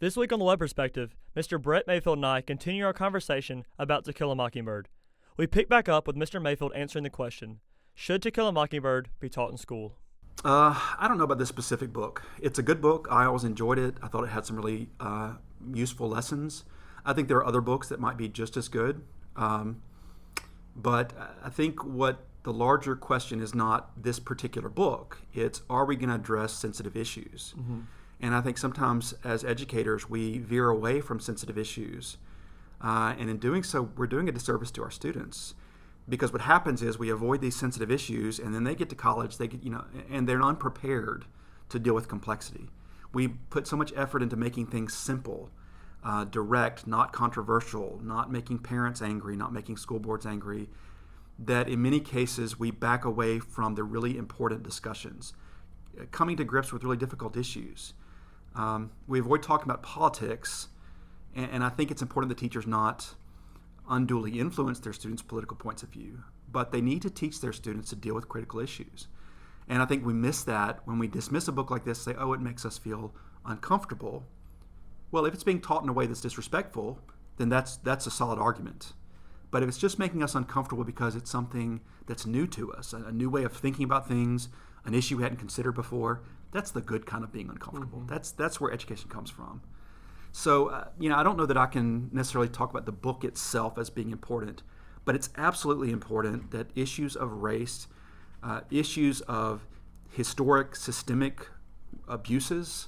This week on the Webb Perspective, Mr. Brett Mayfield and I continue our conversation about To Kill a Mockingbird. We pick back up with Mr. Mayfield answering the question, should To Kill a Mockingbird be taught in school? I don't know about this specific book. It's a good book. I always enjoyed it. I thought it had some really useful lessons. I think there are other books that might be just as good. But I think what the larger question is not this particular book. It's, are we going to address sensitive issues? Mm-hmm. And I think sometimes as educators, we veer away from sensitive issues. And in doing so, we're doing a disservice to our students. Because what happens is we avoid these sensitive issues, and then they get to college, and they're unprepared to deal with complexity. We put so much effort into making things simple, direct, not controversial, not making parents angry, not making school boards angry, that in many cases we back away from the really important discussions, coming to grips with really difficult issues. We avoid talking about politics, and I think it's important that teachers not unduly influence their students' political points of view, but they need to teach their students to deal with critical issues. And I think we miss that when we dismiss a book like this, say, oh, it makes us feel uncomfortable. Well, if it's being taught in a way that's disrespectful, then that's a solid argument. But if it's just making us uncomfortable because it's something that's new to us, a new way of thinking about things, an issue we hadn't considered before, that's the good kind of being uncomfortable. Mm-hmm. That's where education comes from. So, I don't know that I can necessarily talk about the book itself as being important, but it's absolutely important that issues of race, issues of historic systemic abuses,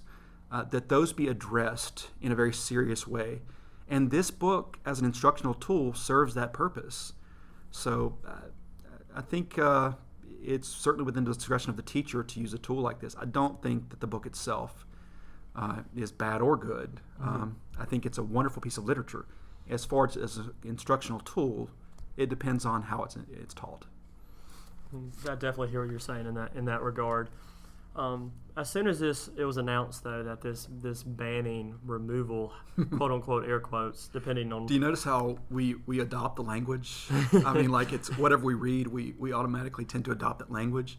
that those be addressed in a very serious way. And this book, as an instructional tool, serves that purpose. So I think it's certainly within the discretion of the teacher to use a tool like this. I don't think that the book itself is bad or good. Mm-hmm. I think it's a wonderful piece of literature. As far as an instructional tool, it depends on how it's taught. I definitely hear what you're saying in that regard. As soon as it was announced, though, that this banning, removal, quote unquote, air quotes, depending on. Do you notice how we adopt the language? I mean, like it's whatever we read, we automatically tend to adopt that language.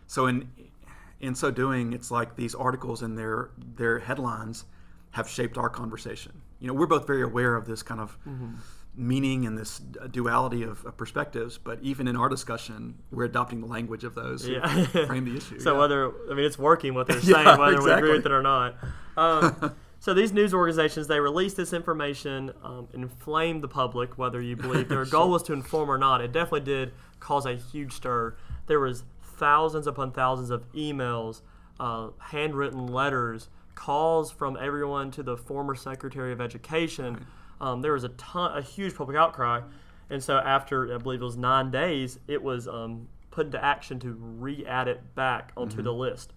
So in so doing, it's like these articles and their headlines have shaped our conversation. We're both very aware of this kind of meaning and this duality of perspectives, but even in our discussion, we're adopting the language of those who frame the issue. So it's working what they're saying, whether we agree with it or not. So these news organizations, they release this information, inflame the public, whether you believe their goal was to inform or not. It definitely did cause a huge stir. There was thousands upon thousands of emails, handwritten letters, calls from everyone to the former Secretary of Education. There was a huge public outcry, and so after, I believe it was 9 days, it was put into action to re-add it back onto the list.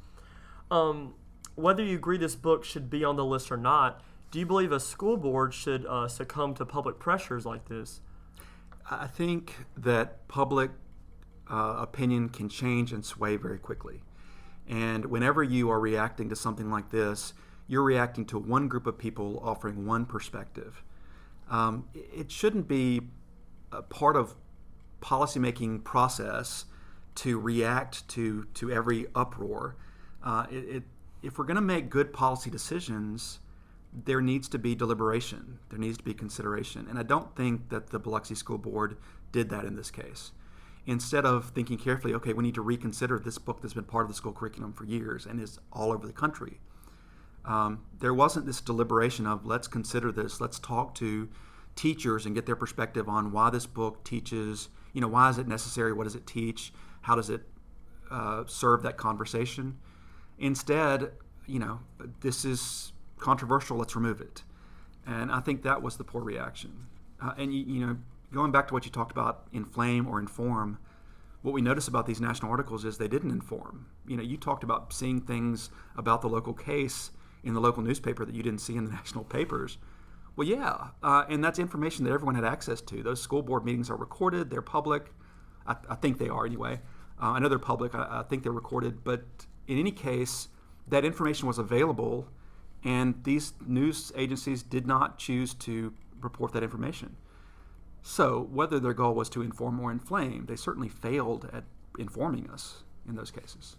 Whether you agree this book should be on the list or not, do you believe a school board should succumb to public pressures like this? I think that public opinion can change and sway very quickly. And whenever you are reacting to something like this, you're reacting to one group of people offering one perspective. It shouldn't be a part of policymaking process to react to every uproar. If we're going to make good policy decisions, there needs to be deliberation. There needs to be consideration. And I don't think that the Biloxi School Board did that in this case. Instead of thinking carefully, okay, we need to reconsider this book that's been part of the school curriculum for years and is all over the country. There wasn't this deliberation of, let's consider this, let's talk to teachers and get their perspective on why this book teaches, why is it necessary, what does it teach, how does it serve that conversation. Instead, this is controversial, let's remove it. And I think that was the poor reaction. And going back to what you talked about, inflame or inform, what we notice about these national articles is they didn't inform. You talked about seeing things about the local case in the local newspaper that you didn't see in the national papers. Well, yeah, and that's information that everyone had access to. Those school board meetings are recorded, they're public. I think they are anyway. I know they're public, I think they're recorded, but in any case, that information was available, and these news agencies did not choose to report that information. So whether their goal was to inform or inflame, they certainly failed at informing us in those cases.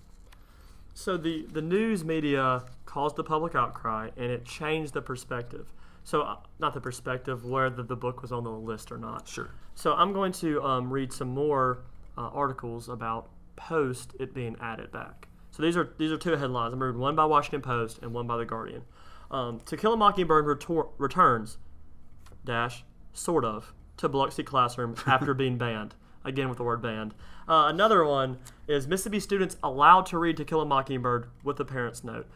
So the news media caused the public outcry, and it changed the perspective. So, not the perspective whether the book was on the list or not. Sure. So, I'm going to read some more articles about post it being added back. So, these are two headlines. I'm going to read one by Washington Post and one by The Guardian. To Kill a Mockingbird returns, sort of, to Biloxi classroom after being banned. Again with the word banned. Another one is Mississippi students allowed to read To Kill a Mockingbird with a parent's note.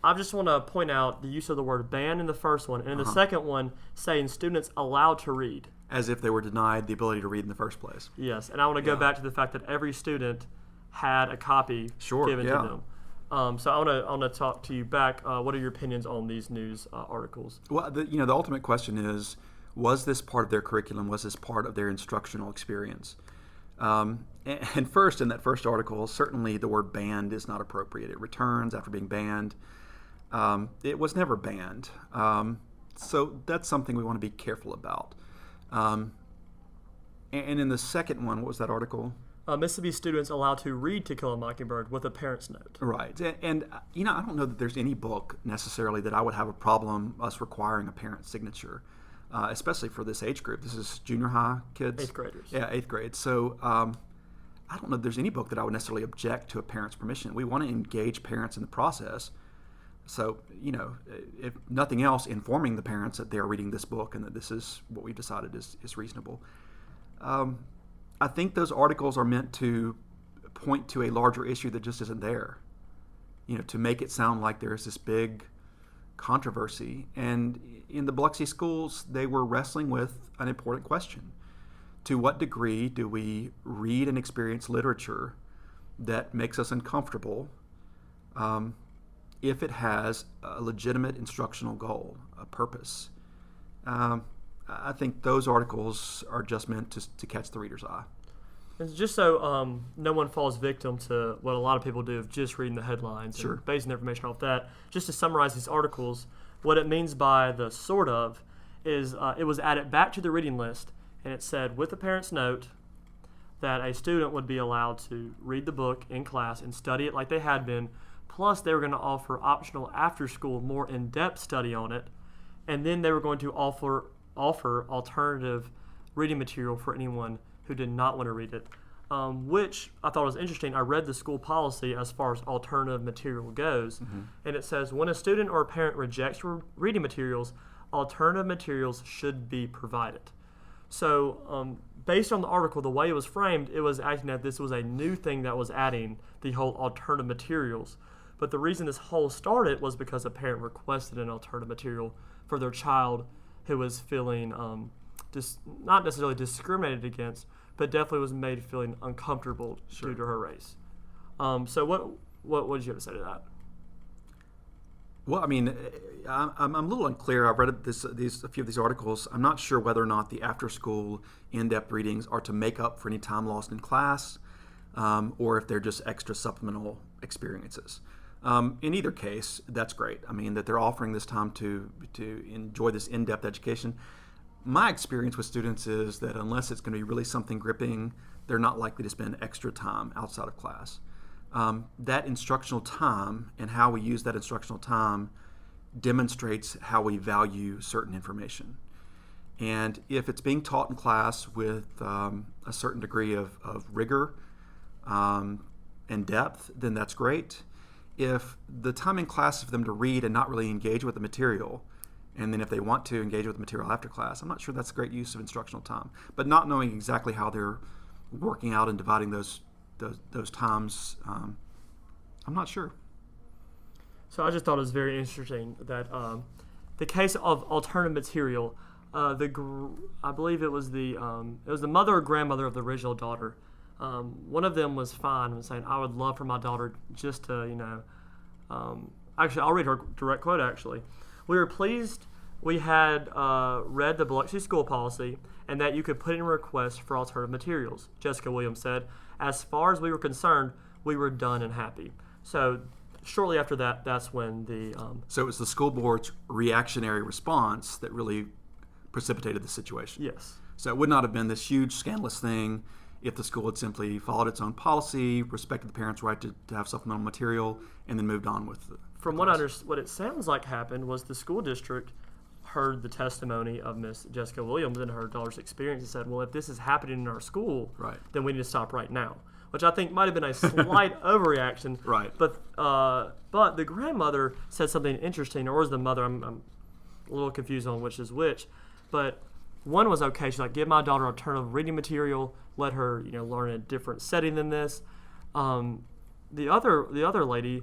I just want to point out the use of the word ban in the first one, and in the second one, saying students allowed to read. As if they were denied the ability to read in the first place. Yes, and I want to go back to the fact that every student had a copy given to them. So I want to talk to you back. What are your opinions on these news articles? Well, the ultimate question is, was this part of their curriculum? Was this part of their instructional experience? And first, in that first article, certainly the word banned is not appropriate. It returns after being banned. It was never banned. So that's something we want to be careful about. And in the second one, what was that article? Mississippi students allowed to read To Kill a Mockingbird with a parent's note. Right. And I don't know that there's any book necessarily that I would have a problem us requiring a parent's signature, especially for this age group. This is junior high kids. 8th graders. Yeah, 8th grade. So I don't know if there's any book that I would necessarily object to a parent's permission. We want to engage parents in the process. So, if nothing else, informing the parents that they are reading this book and that this is what we've decided is reasonable. I think those articles are meant to point to a larger issue that just isn't there, to make it sound like there's this big controversy. And in the Biloxi schools, they were wrestling with an important question. To what degree do we read and experience literature that makes us uncomfortable if it has a legitimate instructional goal, a purpose? I think those articles are just meant to catch the reader's eye. It's just so no one falls victim to what a lot of people do of just reading the headlines and basing their information off that. Just to summarize these articles, what it means by the sort of is it was added back to the reading list, and it said with a parent's note that a student would be allowed to read the book in class and study it like they had been, plus they were going to offer optional after-school, more in-depth study on it, and then they were going to offer alternative reading material for anyone who did not want to read it, which I thought was interesting. I read the school policy as far as alternative material goes, and it says when a student or a parent rejects reading materials, alternative materials should be provided. So based on the article, the way it was framed, it was acting that this was a new thing that was adding the whole alternative materials. But the reason this whole started was because a parent requested an alternative material for their child who was feeling not necessarily discriminated against, but definitely was made feeling uncomfortable due to her race. So what did you have to say to that? Well, I mean, I'm a little unclear. I've read a few of these articles. I'm not sure whether or not the after-school in-depth readings are to make up for any time lost in class, or if they're just extra supplemental experiences. In either case, that's great. I mean, that they're offering this time to enjoy this in-depth education. My experience with students is that unless it's going to be really something gripping, they're not likely to spend extra time outside of class. That instructional time and how we use that instructional time demonstrates how we value certain information. And if it's being taught in class with a certain degree of rigor and depth, then that's great. If the time in class is for them to read and not really engage with the material, and then if they want to engage with the material after class, I'm not sure that's a great use of instructional time. But not knowing exactly how they're working out and dividing those times, I'm not sure. So I just thought it was very interesting that the case of alternative material, I believe it was the mother or grandmother of the original daughter. One of them was fine and saying, I would love for my daughter just to, actually, I'll read her direct quote, actually. We were pleased we had read the Biloxi school policy and that you could put in requests for alternative materials, Jessica Williams said. As far as we were concerned, we were done and happy. So shortly after that, that's when the... So it was the school board's reactionary response that really precipitated the situation. Yes. So it would not have been this huge scandalous thing if the school had simply followed its own policy, respected the parents' right to have supplemental material, and then moved on with from what it sounds like happened was the school district heard the testimony of Miss Jessica Williams and her daughter's experience and said, well, if this is happening in our school, then we need to stop right now. Which I think might have been a slight overreaction. Right. But the grandmother said something interesting, or was the mother? I'm a little confused on which is which. But one was okay. She's like, give my daughter alternative reading material. Let her, learn in a different setting than this. The other lady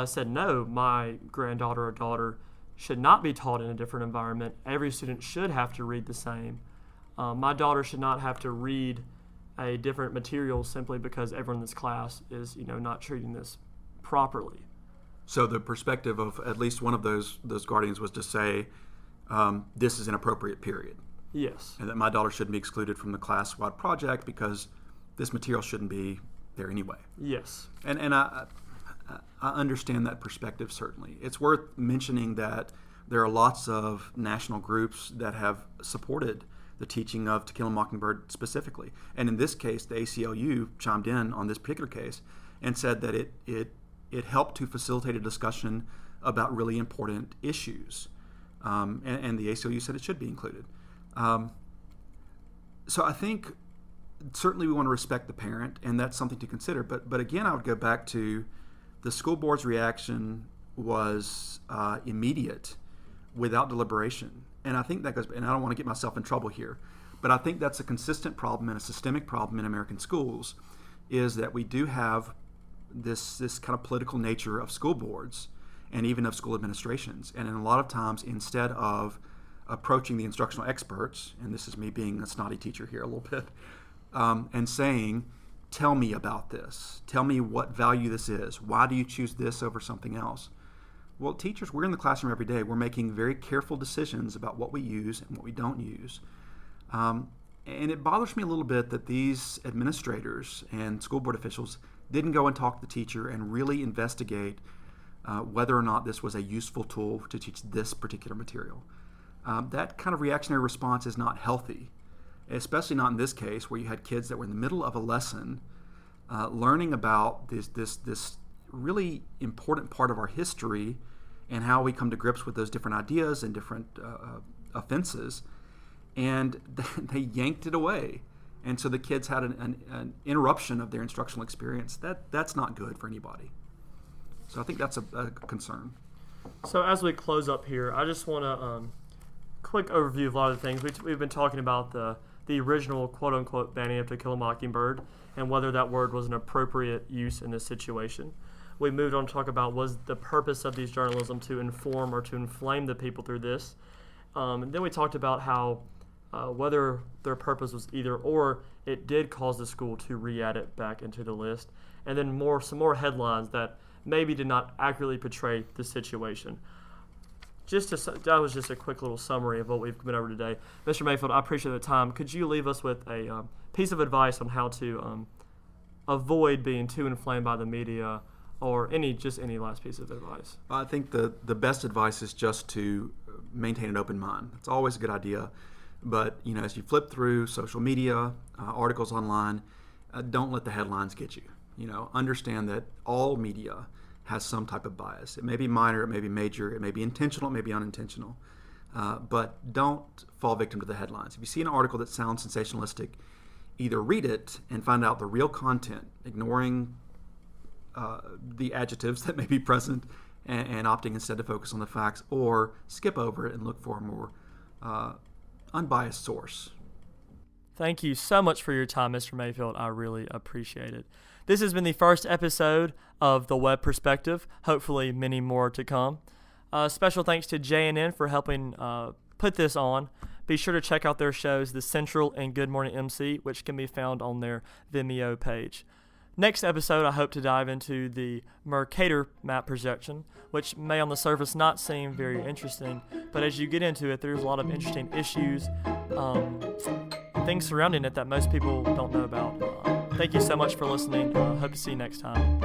said, no, my granddaughter or daughter should not be taught in a different environment. Every student should have to read the same. My daughter should not have to read a different material simply because everyone in this class is, not treating this properly. So the perspective of at least one of those guardians was to say, this is an appropriate period. Yes. And that my daughter shouldn't be excluded from the class-wide project because this material shouldn't be there anyway. Yes. And I understand that perspective, certainly. It's worth mentioning that there are lots of national groups that have supported the teaching of To Kill a Mockingbird specifically. And in this case, the ACLU chimed in on this particular case and said that it helped to facilitate a discussion about really important issues. And the ACLU said it should be included. So I think certainly we want to respect the parent, and that's something to consider. But again, I would go back to the school board's reaction was immediate, without deliberation. And I think that goes, and I don't want to get myself in trouble here, but I think that's a consistent problem and a systemic problem in American schools, is that we do have this kind of political nature of school boards and even of school administrations. And in a lot of times, instead of approaching the instructional experts, and this is me being a snotty teacher here a little bit, and saying, tell me about this. Tell me what value this is. Why do you choose this over something else? Well, teachers, we're in the classroom every day. We're making very careful decisions about what we use and what we don't use. And it bothers me a little bit that these administrators and school board officials didn't go and talk to the teacher and really investigate whether or not this was a useful tool to teach this particular material. That kind of reactionary response is not healthy, especially not in this case where you had kids that were in the middle of a lesson learning about this really important part of our history and how we come to grips with those different ideas and different offenses, and they yanked it away. And so the kids had an interruption of their instructional experience. That's not good for anybody. So I think that's a concern. So as we close up here, I just want to quick overview of a lot of the things. We've been talking about the original quote-unquote banning of To Kill a Mockingbird and whether that word was an appropriate use in this situation. We moved on to talk about, was the purpose of these journalism to inform or to inflame the people through this? And then we talked about how whether their purpose was either or, it did cause the school to re-add it back into the list. And then some more headlines that maybe did not accurately portray the situation. That was just a quick little summary of what we've been over today. Mr. Mayfield, I appreciate the time. Could you leave us with a piece of advice on how to avoid being too inflamed by the media, or any last piece of advice? I think the best advice is just to maintain an open mind. It's always a good idea. But, as you flip through social media, articles online, don't let the headlines get you. Understand that all media has some type of bias. It may be minor, it may be major, it may be intentional, it may be unintentional. But don't fall victim to the headlines. If you see an article that sounds sensationalistic, either read it and find out the real content, ignoring the adjectives that may be present and opting instead to focus on the facts, or skip over it and look for a more unbiased source. Thank you so much for your time, Mr. Mayfield. I really appreciate it. This has been the first episode of the Webb Perspective. Hopefully many more to come. Special thanks to J&N for helping put this on. Be sure to check out their shows, The Central and Good Morning MC, which can be found on their Vimeo page. Next episode, I hope to dive into the Mercator map projection, which may on the surface not seem very interesting, but as you get into it, there's a lot of interesting issues, things surrounding it that most people don't know about. Thank you so much for listening. Hope to see you next time.